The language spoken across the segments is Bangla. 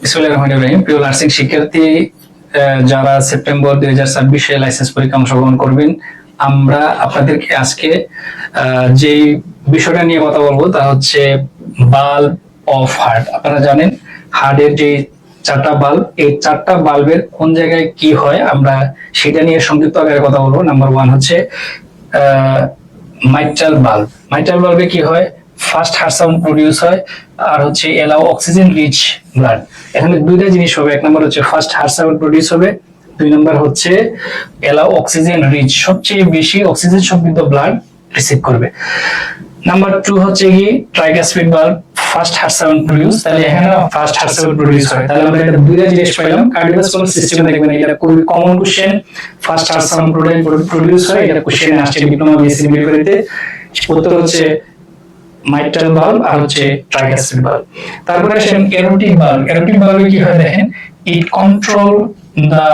বিসমিল্লাহির রহমানির রহিম। প্রিয় নার্সিং শিক্ষার্থী যারা সেপ্টেম্বর 2026 এ লাইসেন্স পরীক্ষা অংশগ্রহণ করবেন, আমরা আপনাদেরকে আজকে যে বিষয়টা নিয়ে কথা বলবো তা হচ্ছে বাল্ব অফ হার্ট। আপনারা জানেন হার্টের যে চারটা বাল্ব, এই চারটা বাল্বের কোন জায়গায় কি হয় আমরা সেটা নিয়ে সংক্ষিপ্ত আকারে কথা বলবো। নাম্বার 1 হচ্ছে মাইট্রাল বাল্ব। মাইট্রাল বাল্বে কি হয়? ফার্স্ট হার্ট সাউন্ড প্রডিউস হয়, আর হচ্ছে এলাও অক্সিজেন রিচ ব্লাড। এখানে দুইটা জিনিস হবে, এক নম্বর হচ্ছে ফার্স্ট হার্ট সাউন্ড প্রডিউস হবে, দুই নম্বর হচ্ছে এলাও অক্সিজেন রিচ, সবচেয়ে বেশি অক্সিজেন সমৃদ্ধ ব্লাড রিসিভ করবে। নাম্বার 2 হচ্ছে কি tricuspid bulb, first heart sound produce, তাহলে এখানে ফার্স্ট হার্ট সাউন্ড প্রডিউস হয়। তাহলে আমরা এটা দুইটা জিনিস পাইলাম। কার্ডিওভাস্কুলার সিস্টেমে দেখবেন এটা খুবই common question, first heart sound produce হয়, এটা কোশ্চেনে আসছে ডিপ্লোমা বিএসসি মেডিকেলতে। উত্তর হচ্ছে মাইট্রাল বাল্ব আর হচ্ছে ট্রাইকাসপিড বাল্ব। তারপরে আসেন এরোটিক বাল্ব। এরোটিক বাল্বে কি হয় দেখেন, ইট control the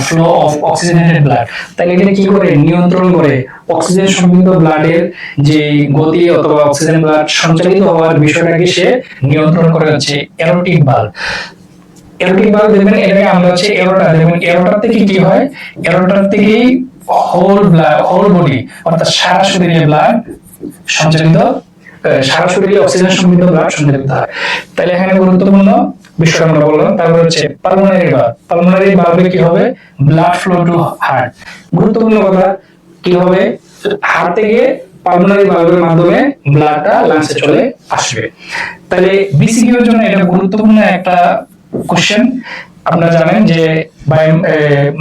flow of oxygenated blood। তাহলে এটা কি করে? নিয়ন্ত্রণ করে অক্সিজেন সমৃদ্ধ ব্লাডের যে গতি অথবা অক্সিজেন ব্লাড সঞ্চালিত হওয়ার বিষয়টাকে সে নিয়ন্ত্রণ করে হচ্ছে এরোটিক বাল্ব। এরোটিক বাল্ব দেখবেন এটাকে আমরা হচ্ছে এরোটা, দেখবেন এরোটার থেকে কি হয়, এরোটার থেকেই হোল ব্লাড, হোল বডি অর্থাৎ সারা শরীরে ব্লাড সঞ্চালিত, সারা শরীরে অক্সিজেন সমৃদ্ধ ব্লাড সঞ্চালিত হয়। তাহলে এখানে গুরুত্বপূর্ণ বিষয় আমরা বললাম। তারপর হচ্ছে পালমোনারি বাল্ব। পালমোনারি বাল্বে কি হবে? Blood flow two heart. গুরুত্বপূর্ণ কথা, কি হবে? হার্ট থেকে পালমোনারি বাল্বের মাধ্যমে ব্লাডটা লাংসে চলে আসবে। তাহলে বিসিকিউ এর জন্য এটা গুরুত্বপূর্ণ একটা কোশ্চেন। আপনারা জানেন যে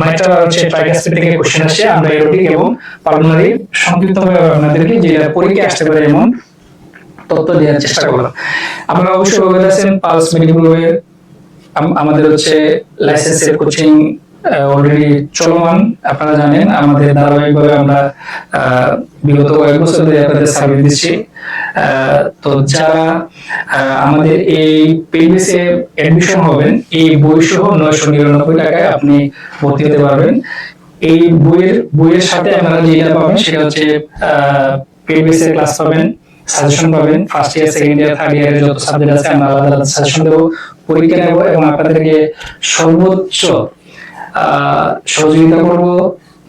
মাইট্রাল আর হচ্ছে ট্রাইকাসপিড থেকে কোশ্চেন আসে। আমরা এরোটিক এবং পালমোনারি সংক্ষিপ্তভাবে আপনাদেরকে যেটা পরীক্ষায় আসতে পারে এমন তথ্য দেওয়ার চেষ্টা করলাম। আপনারা অবশ্যই অবগত আছেন পালস মেডিকেল এর আমাদের হচ্ছে লাইসেন্সের কোচিং অলরেডি চলমান। আপনারা জানেন আমাদের ধারাবাহিকভাবে আমরা বিগত কয়েক বছর ধরে আপনাদের সার্ভিস দিচ্ছি। তো যারা আমাদের এই পেইডবেসে এডমিশন হবেন, এই বই সহ 999 টাকায় আপনি ভর্তি হতে পারবেন। এই বইয়ের সাথে আপনারা যেটা পাবেন সেটা হচ্ছে পেইডবেসে ক্লাস পাবেন, সাজেশন পাবেন, first year, second year, third ইয়ারের যত সাবজেক্ট আছে আমরা আলাদা আলাদা সাজেশন দেবো, পরীক্ষা নেব এবং আপনাদেরকে সর্বোচ্চ সহযোগিতা করব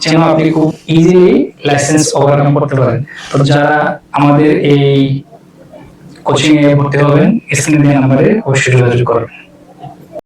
যেন আপনি খুব ইজিলি লাইসেন্স ওভারকাম করতে পারেন। তো যারা আমাদের এই কোচিং এ ভর্তি হবেন, স্ক্রিনে দেওয়া নাম্বারে অবশ্যই যোগাযোগ করবেন।